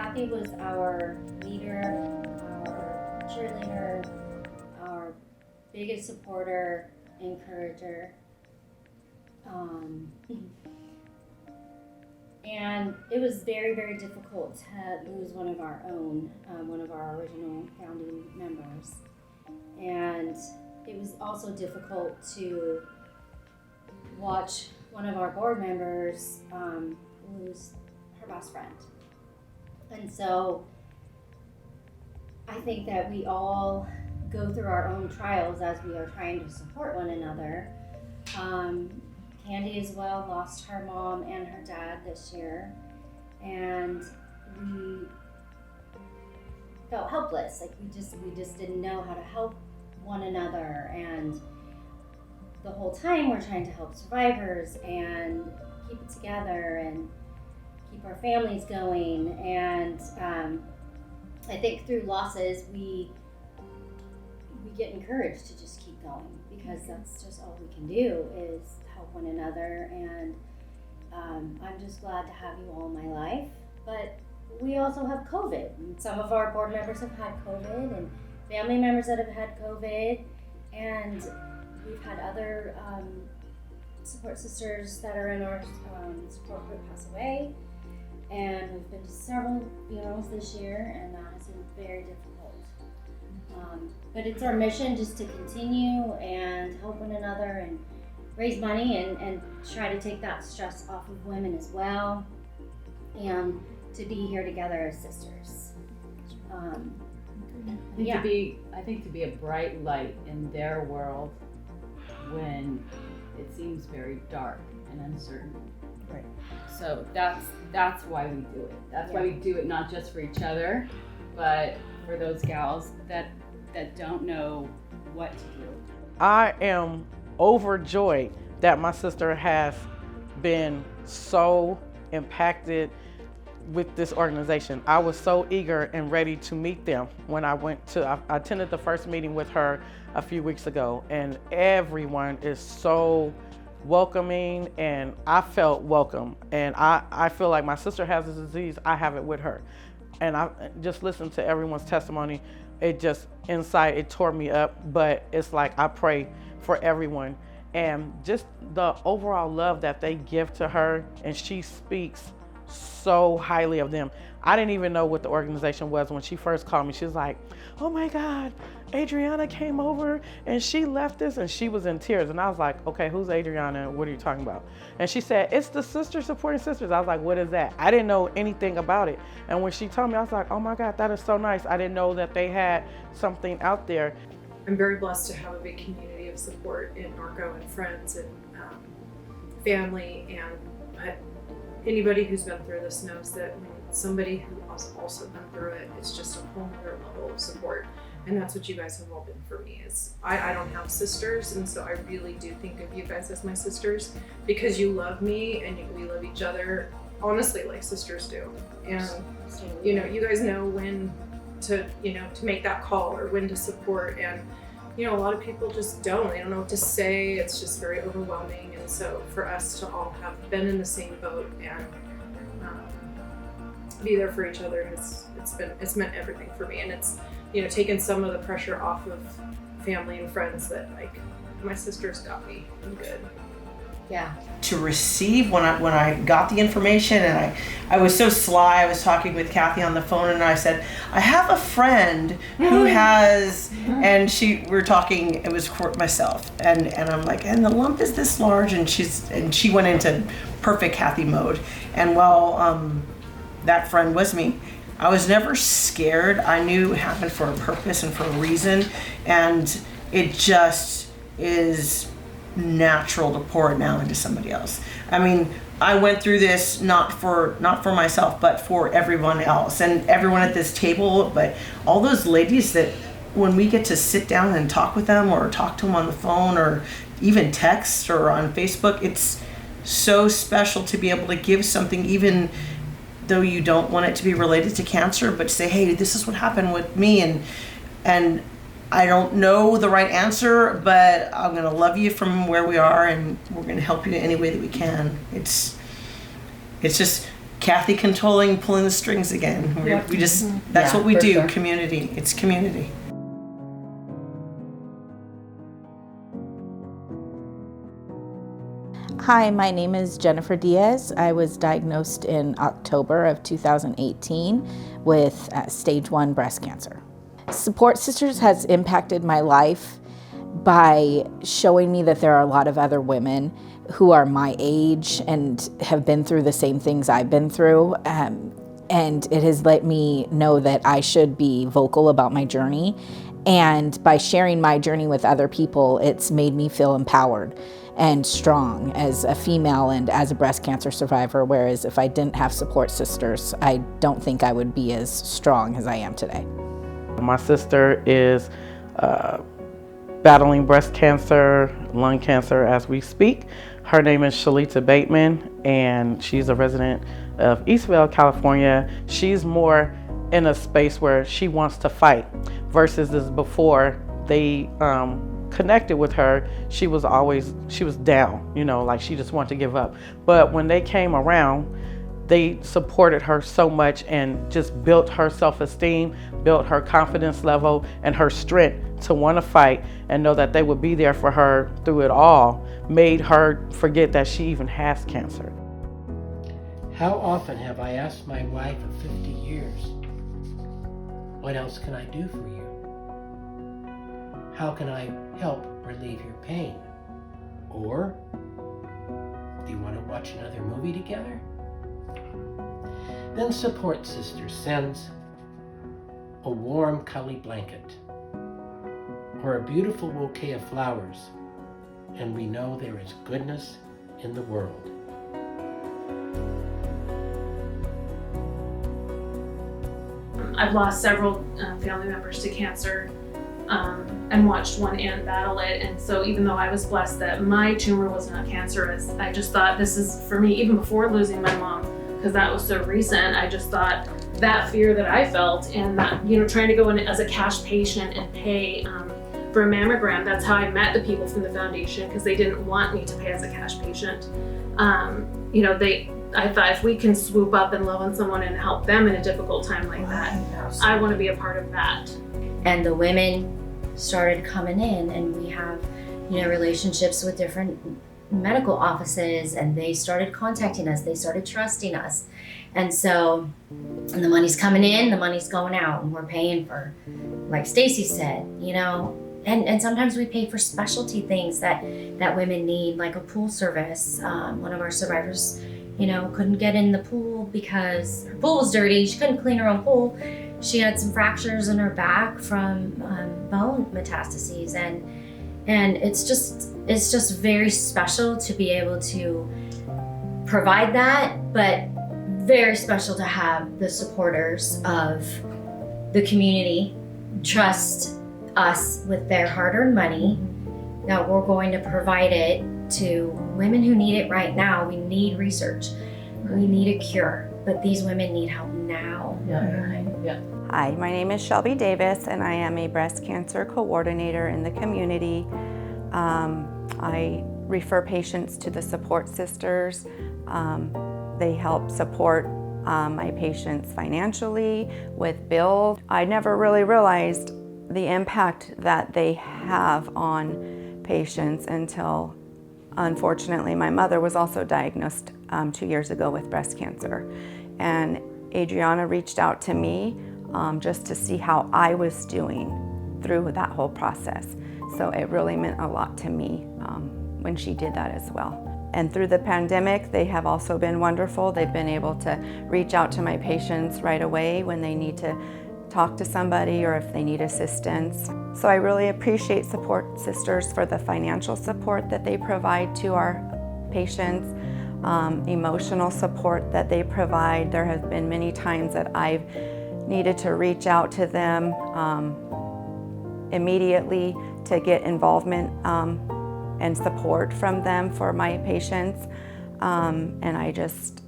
Kathy was our leader, our cheerleader, our biggest supporter, encourager. And it was very, very difficult to lose one of our own, one of our original founding members. And it was also difficult to watch one of our board members lose her best friend. And so I think that we all go through our own trials as we are trying to support one another. Candy as well lost her mom and her dad this year, and we felt helpless. Like we just didn't know how to help one another, and the whole time we're trying to help survivors and keep it together and keep our families going. And I think through losses we get encouraged to just keep going, because that's just all we can do is help one another. And I'm just glad to have you all in my life. But we also have COVID, and some of our board members have had COVID, and family members that have had COVID, and we've had other support sisters that are in our support group pass away, and we've been to several funerals this year, and that has been very difficult. But it's our mission just to continue and help one another and raise money and try to take that stress off of women as well, and to be here together as sisters. I think to be a bright light in their world when it seems very dark and uncertain. Right. So that's why we do it. That's why we do it, not just for each other, but for those gals that don't know what to do. I am overjoyed that my sister has been so impacted with this organization. I was so eager and ready to meet them when I attended the first meeting with her a few weeks ago, and everyone is so welcoming, and I felt welcome. And I feel like my sister has this disease, I have it with her. And I just listened to everyone's testimony. It just, inside, it tore me up, but it's like I pray for everyone. And just the overall love that they give to her, and she speaks so highly of them. I didn't even know what the organization was when she first called me. She was like, oh my God, Adriana came over and she left us, and she was in tears. And I was like, okay, who's Adriana? What are you talking about? And she said, it's the Sisters Supporting Sisters. I was like, what is that? I didn't know anything about it. And when she told me, I was like, oh my God, that is so nice. I didn't know that they had something out there. I'm very blessed to have a big community of support in Norco, and friends and family, and anybody who's been through this knows that when somebody who has also been through it, it's just a whole other level of support. And that's what you guys have all been for me. Is I don't have sisters, and so I really do think of you guys as my sisters, because you love me and we love each other, honestly, like sisters do. And you guys know when to make that call or when to support. And a lot of people just don't. They don't know what to say. It's just very overwhelming. And so for us to all have been in the same boat and be there for each other, it's meant everything for me. And it's taken some of the pressure off of family and friends that, like, my sisters got me. I'm good. Yeah. To receive when I got the information, and I was so sly. I was talking with Kathy on the phone, and I said, I have a friend who has, and we were talking, it was myself, and I'm like, and the lump is this large, and she went into perfect Kathy mode. And while that friend was me, I was never scared. I knew it happened for a purpose and for a reason, and it just is natural to pour it now into somebody else. I mean, I went through this not for myself, but for everyone else and everyone at this table. But all those ladies that, when we get to sit down and talk with them, or talk to them on the phone, or even text or on Facebook, it's so special to be able to give something, even though you don't want it to be related to cancer, but say, hey, this is what happened with me, and I don't know the right answer, but I'm gonna love you from where we are, and we're gonna help you in any way that we can. It's just, Kathy controlling, pulling the strings again. Yep. We just, that's Yeah, what we for do, sure. community. It's community. Hi, my name is Jennifer Diaz. I was diagnosed in October of 2018 with stage 1 breast cancer. Support Sisters has impacted my life by showing me that there are a lot of other women who are my age and have been through the same things I've been through. And it has let me know that I should be vocal about my journey. And by sharing my journey with other people, it's made me feel empowered and strong as a female and as a breast cancer survivor, whereas if I didn't have Support Sisters, I don't think I would be as strong as I am today. My sister is battling breast cancer, lung cancer as we speak. Her name is Shalita Bateman, and she's a resident of Eastvale, California. She's more in a space where she wants to fight versus this before they connected with her, she was down, you know, like she just wanted to give up. But when they came around, they supported her so much and just built her self-esteem, built her confidence level and her strength to want to fight and know that they would be there for her through it all, made her forget that she even has cancer. How often have I asked my wife of 50 years, what else can I do for you? How can I help relieve your pain? Or, do you want to watch another movie together? Then Support Sisters sends a warm cuddly blanket or a beautiful bouquet of flowers, and we know there is goodness in the world. I've lost several family members to cancer and watched one aunt battle it. And so even though I was blessed that my tumor was not cancerous, I just thought this is for me, even before losing my mom, because that was so recent, I just thought that fear that I felt and that, you know, trying to go in as a cash patient and pay for a mammogram, that's how I met the people from the foundation, because they didn't want me to pay as a cash patient. You know, I thought if we can swoop up and love on someone and help them in a difficult time like that, I want to be a part of that. And the women started coming in, and we have, you know, relationships with different medical offices, and they started contacting us, they started trusting us. And so, and the money's coming in, the money's going out, and we're paying for, like Stacy said, you know, and sometimes we pay for specialty things that women need, like a pool service. One of our survivors, you know, couldn't get in the pool because her pool was dirty. She couldn't clean her own pool. She had some fractures in her back from bone metastases, and it's just very special to be able to provide that, but very special to have the supporters of the community trust us with their hard-earned money, that we're going to provide it to women who need it right now. We need research, we need a cure, but these women need help now. Hi, my name is Shelby Davis, and I am a breast cancer coordinator in the community. I refer patients to the Support Sisters. They help support my patients financially with bills. I never really realized the impact that they have on patients until, unfortunately, my mother was also diagnosed 2 years ago with breast cancer. And Adriana reached out to me just to see how I was doing through that whole process. So it really meant a lot to me when she did that as well. And through the pandemic, they have also been wonderful. They've been able to reach out to my patients right away when they need to talk to somebody or if they need assistance. So I really appreciate Support Sisters for the financial support that they provide to our patients, emotional support that they provide. There have been many times that I've needed to reach out to them immediately to get involvement and support from them for my patients. And I just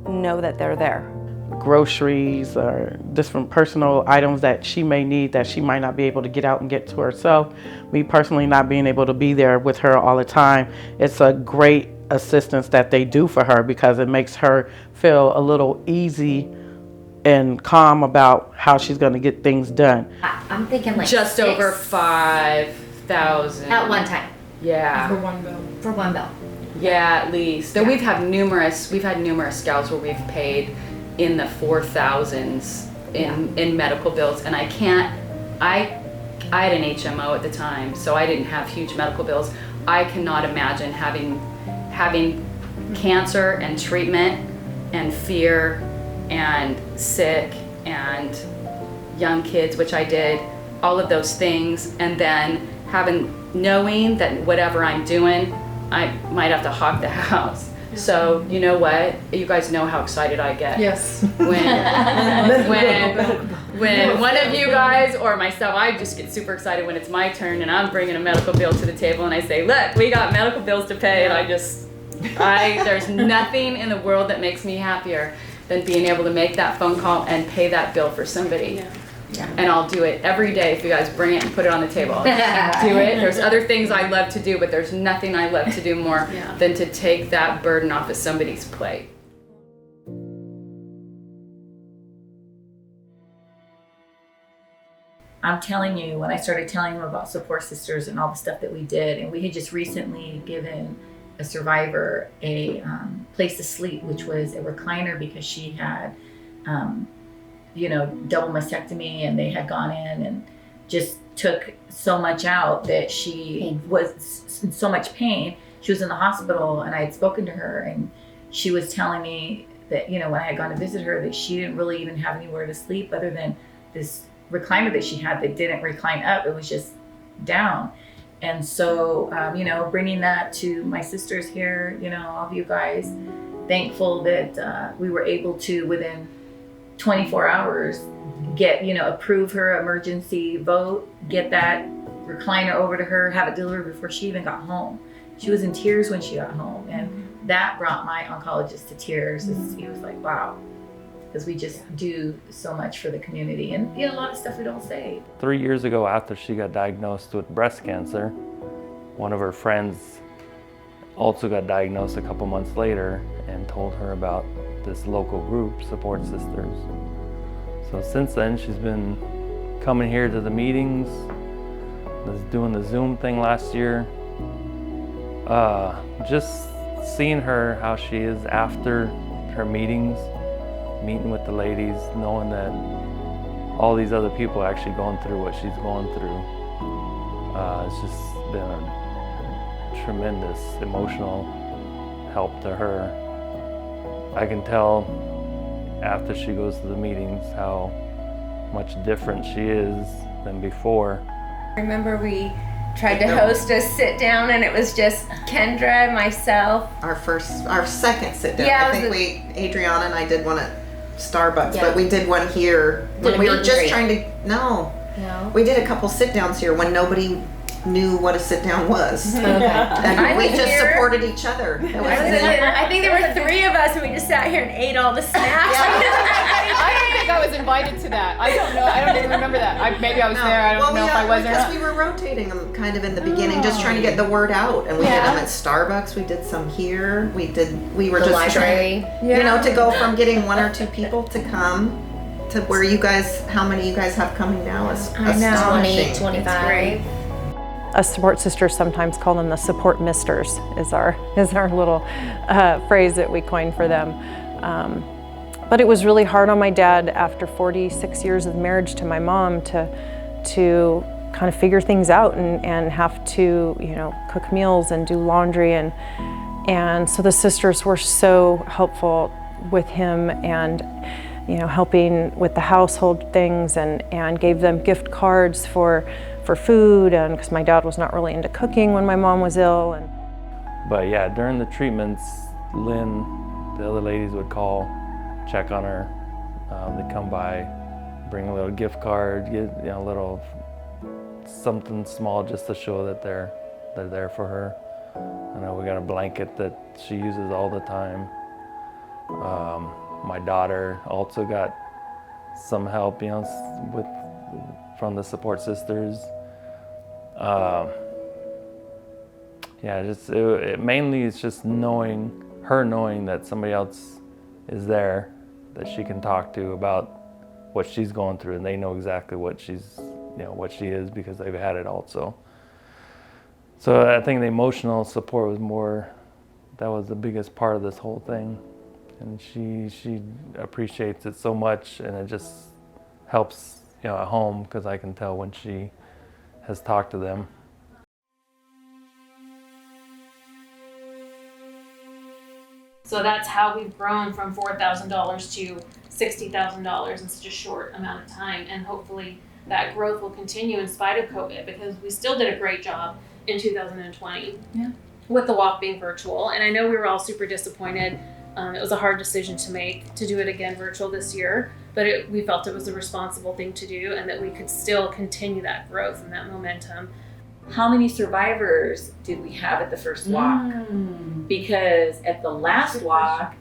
know that they're there. Groceries or different personal items that she may need that she might not be able to get out and get to herself. Me personally not being able to be there with her all the time, it's a great assistance that they do for her, because it makes her feel a little easy and calm about how she's going to get things done. I'm thinking like Just six over 5,000 at one time Yeah. For one bill. for one bill. Yeah, at least. Though we've had numerous gals where we've paid in the 4,000s in medical bills, and I had an HMO at the time, so I didn't have huge medical bills. I cannot imagine having cancer and treatment and fear and sick and young kids, which I did, all of those things, and then knowing that whatever I'm doing, I might have to hawk the house. So you know what? You guys know how excited I get. Yes. When one of you guys or myself, I just get super excited when it's my turn and I'm bringing a medical bill to the table and I say, look, we got medical bills to pay, and there's nothing in the world that makes me happier than being able to make that phone call and pay that bill for somebody. Yeah. And I'll do it every day if you guys bring it and put it on the table. Do it. There's other things I love to do, but there's nothing I love to do more than to take that burden off of somebody's plate. I'm telling you, when I started telling them about Support Sisters and all the stuff that we did, and we had just recently given a survivor a place to sleep, which was a recliner, because she had double mastectomy, and they had gone in and just took so much out that she was in so much pain. She was in the hospital, and I had spoken to her, and she was telling me that, when I had gone to visit her, that she didn't really even have anywhere to sleep other than this recliner that she had that didn't recline up. It was just down. And so, bringing that to my sisters here, all of you guys, thankful that we were able to, within 24 hours, get, approve her emergency vote, get that recliner over to her, have it delivered before she even got home. She was in tears when she got home, and that brought my oncologist to tears. He was like, wow, because we just do so much for the community, and a lot of stuff we don't say. 3 years ago, after she got diagnosed with breast cancer, one of her friends also got diagnosed a couple months later and told her about this local group, Support Sisters. So since then, she's been coming here to the meetings, was doing the Zoom thing last year. Just seeing her, how she is after her meetings, meeting with the ladies, knowing that all these other people are actually going through what she's going through. It's just been a tremendous emotional help to her. I can tell after she goes to the meetings how much different she is than before. I remember we tried to host a sit down, and it was just Kendra, myself. Our second sit down. Yeah, I think Adriana and I did one at Starbucks, Yeah. but we did one here Did when a we meet were and just greet. trying to. No, we did a couple sit downs here when nobody knew what a sit down was. Okay. And I we was just here. supported each other. I think there were 3 of us, and we just sat here and ate all the snacks. I don't think I was invited to that. I don't know. I don't even remember that. Maybe I was there. I don't know if I was or because not. we were rotating them kind of in the beginning, just trying to get the word out. And we did them at Starbucks. We did some here. We were The just library. trying, to go from getting 1 or 2 people to come to where you guys, how many you guys have coming now is astonishing. 20, 25. Great. Us Support Sisters sometimes call them the Support Misters, is our little phrase that we coined for them. But it was really hard on my dad after 46 years of marriage to my mom to kind of figure things out and have to, cook meals and do laundry, and so the sisters were so helpful with him, and helping with the household things, and gave them gift cards for food, and because my dad was not really into cooking when my mom was ill. But yeah, during the treatments, Lynn, the other ladies would call, check on her. They'd come by, bring a little gift card, get a little something small just to show that they're there for her. I know we got a blanket that she uses all the time. My daughter also got some help, from the Support Sisters. yeah, it mainly it's just knowing that somebody else is there that she can talk to about what she's going through, and they know exactly what she is because they've had it also. So I think the emotional support that was the biggest part of this whole thing. And she appreciates it so much, and it just helps, at home, because I can tell when she has talked to them. So that's how we've grown from $4,000 to $60,000 in such a short amount of time. And hopefully that growth will continue in spite of COVID, because we still did a great job in 2020 with the walk being virtual. And I know we were all super disappointed. It was a hard decision to make, to do it again virtual this year, but we felt it was a responsible thing to do, and that we could still continue that growth and that momentum. How many survivors did we have at the first walk? Because at the last walk,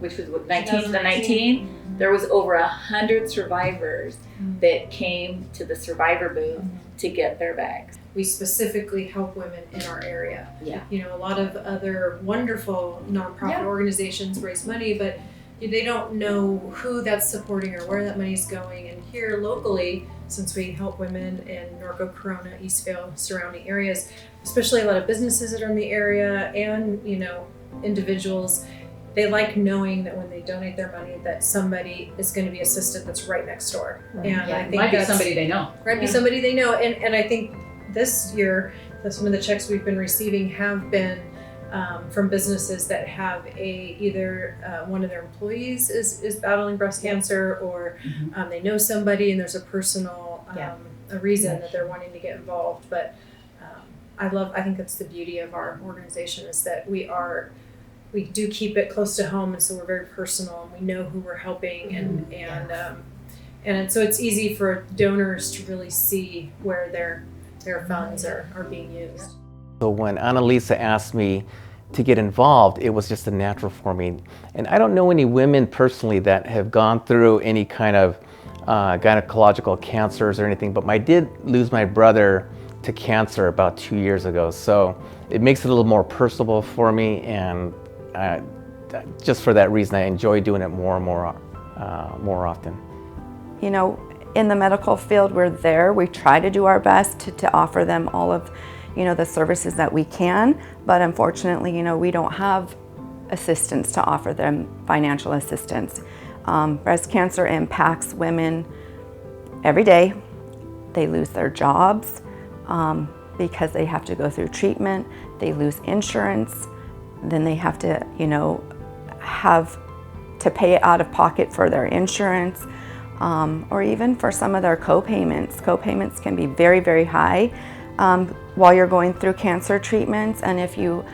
which was 19 to 19, there was over 100 survivors that came to the survivor booth to get their bags. We specifically help women in our area. Yeah. A lot of other wonderful nonprofit organizations raise money, but they don't know who that's supporting or where that money's going. And here locally, since we help women in Norco, Corona, Eastvale, surrounding areas, especially a lot of businesses that are in the area and, individuals, they like knowing that when they donate their money that somebody is going to be assisted that's right next door. Right. And I think might be somebody they know. Might be somebody they know. And I think this year, some of the checks we've been receiving have been from businesses that have either one of their employees is battling breast cancer, or they know somebody and there's a personal a reason that they're wanting to get involved. But I think that's the beauty of our organization, is that we do keep it close to home, and so we're very personal, and we know who we're helping, and so it's easy for donors to really see where their funds are being used. So when Annalisa asked me to get involved, it was just a natural for me. And I don't know any women personally that have gone through any kind of gynecological cancers or anything, but I did lose my brother to cancer about 2 years ago. So it makes it a little more personable for me, and just for that reason, I enjoy doing it more and more often. In the medical field, we try to do our best to offer them all of the services that we can, but unfortunately, we don't have assistance to offer them, financial assistance. Breast cancer impacts women every day. They lose their jobs because they have to go through treatment. They lose insurance. Then they have to, have to pay out of pocket for their insurance, or even for some of their co-payments. Co-payments can be very, very high while you're going through cancer treatments. And if you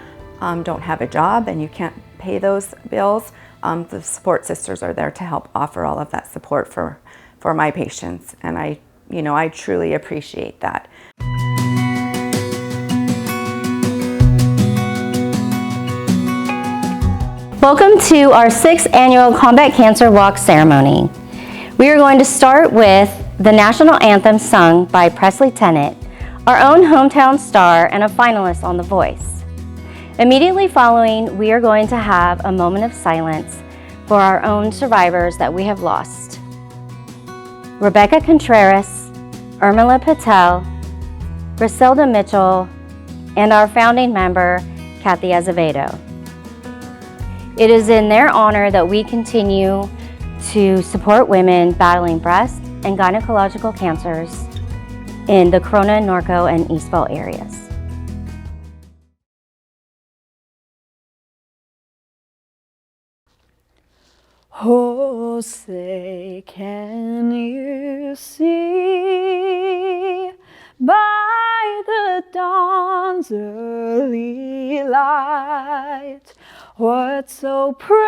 don't have a job and you can't pay those bills, the support sisters are there to help offer all of that support for my patients. And I truly appreciate that. Welcome to our 6th annual Combat Cancer Walk ceremony. We are going to start with the national anthem sung by Presley Tennant, our own hometown star and a finalist on The Voice. Immediately following, we are going to have a moment of silence for our own survivors that we have lost. Rebecca Contreras, Urmila Patel, Griselda Mitchell, and our founding member, Kathy Azevedo. It is in their honor that we continue to support women battling breast and gynecological cancers in the Corona, Norco, and Eastvale areas. Oh, say, can you see by the dawn's early light what so proudly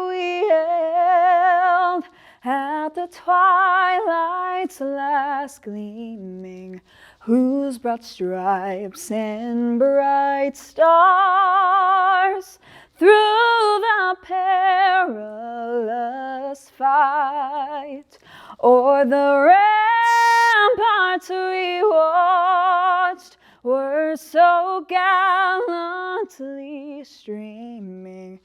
we hailed at the twilight's last gleaming, whose broad stripes and bright stars through the perilous fight o'er the ramparts we watched were so gallantly streaming,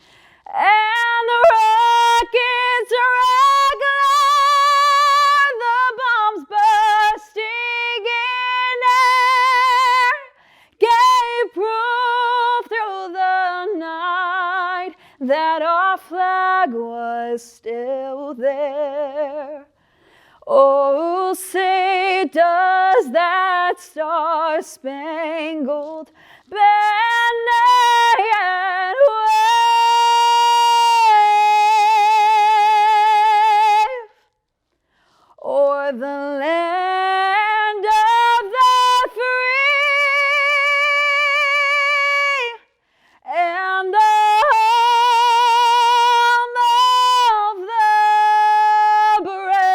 and the rockets regular, the bombs bursting in air, gave proof through the night that our flag was still there. Oh, say does that star-spangled banner yet wave o'er the land of the free and the home of the brave.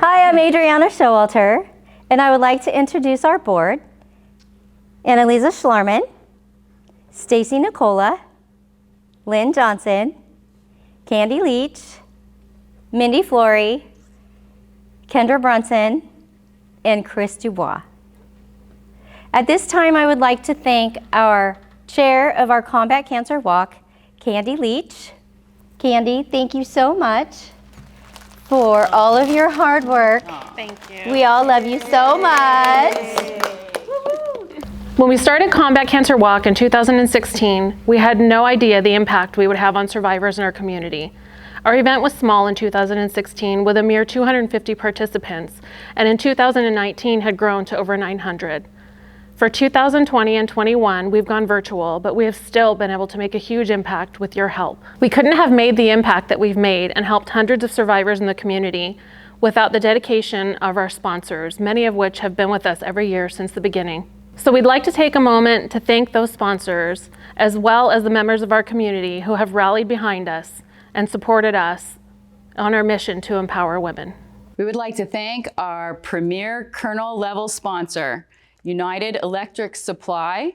Hi, I'm Adriana Showalter, and I would like to introduce our board. Annalisa Schlarman, Stacy Nicola, Lynn Johnson, Candy Leach, Mindy Flory, Kendra Brunson, and Chris Dubois. At this time, I would like to thank our chair of our Combat Cancer Walk, Candy Leach. Candy, thank you so much for all of your hard work. Thank you. We all love you so much. When we started Combat Cancer Walk in 2016, we had no idea the impact we would have on survivors in our community. Our event was small in 2016 with a mere 250 participants, and in 2019 had grown to over 900. For 2020 and 21, we've gone virtual, but we have still been able to make a huge impact with your help. We couldn't have made the impact that we've made and helped hundreds of survivors in the community without the dedication of our sponsors, many of which have been with us every year since the beginning. So we'd like to take a moment to thank those sponsors, as well as the members of our community who have rallied behind us and supported us on our mission to empower women. We would like to thank our premier colonel level sponsor, United Electric Supply,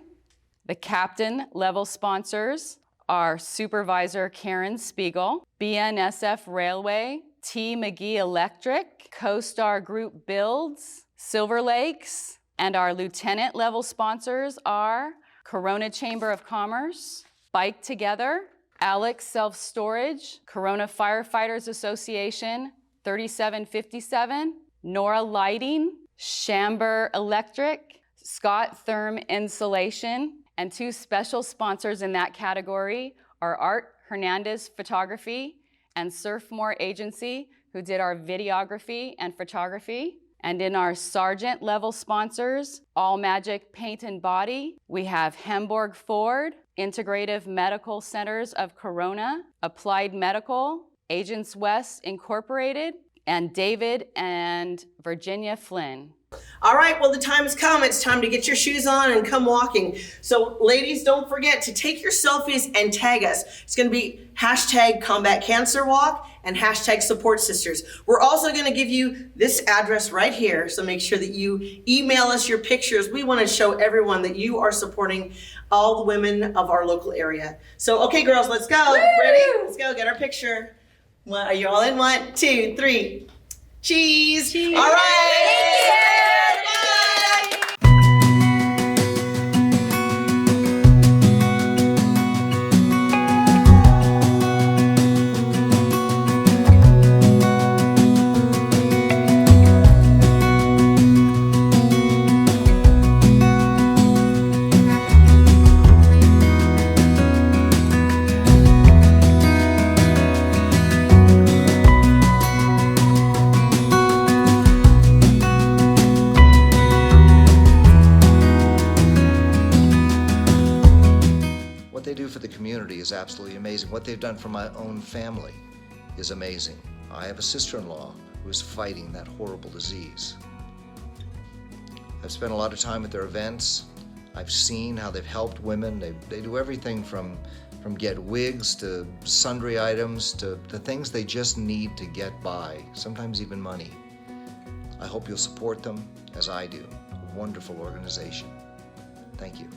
the captain level sponsors, our supervisor Karen Spiegel, BNSF Railway, T. McGee Electric, CoStar Group Builds, Silver Lakes, and our lieutenant level sponsors are Corona Chamber of Commerce, Bike Together, Alex Self Storage, Corona Firefighters Association, 3757, Nora Lighting, Chamber Electric, Scott Therm Insulation, and two special sponsors in that category are Art Hernandez Photography and Surfmore Agency, who did our videography and photography. And in our sergeant level sponsors, All Magic Paint and Body, we have Hamburg Ford, Integrative Medical Centers of Corona, Applied Medical, Agents West Incorporated, and David and Virginia Flynn. All right, well, the time has come. It's time to get your shoes on and come walking. So ladies, don't forget to take your selfies and tag us. It's gonna be #CombatCancerWalk and #SupportSisters. We're also gonna give you this address right here, so make sure that you email us your pictures. We wanna show everyone that you are supporting all the women of our local area. So, okay, girls, let's go. Woo! Ready? Let's go, get our picture. Well, are you all in? 1, 2, 3. Cheese. Cheese. All right. Thank you. Is absolutely amazing. What they've done for my own family is amazing. I have a sister-in-law who is fighting that horrible disease. I've spent a lot of time at their events. I've seen how they've helped women. They do everything from get wigs to sundry items to things they just need to get by, sometimes even money. I hope you'll support them as I do. A wonderful organization. Thank you.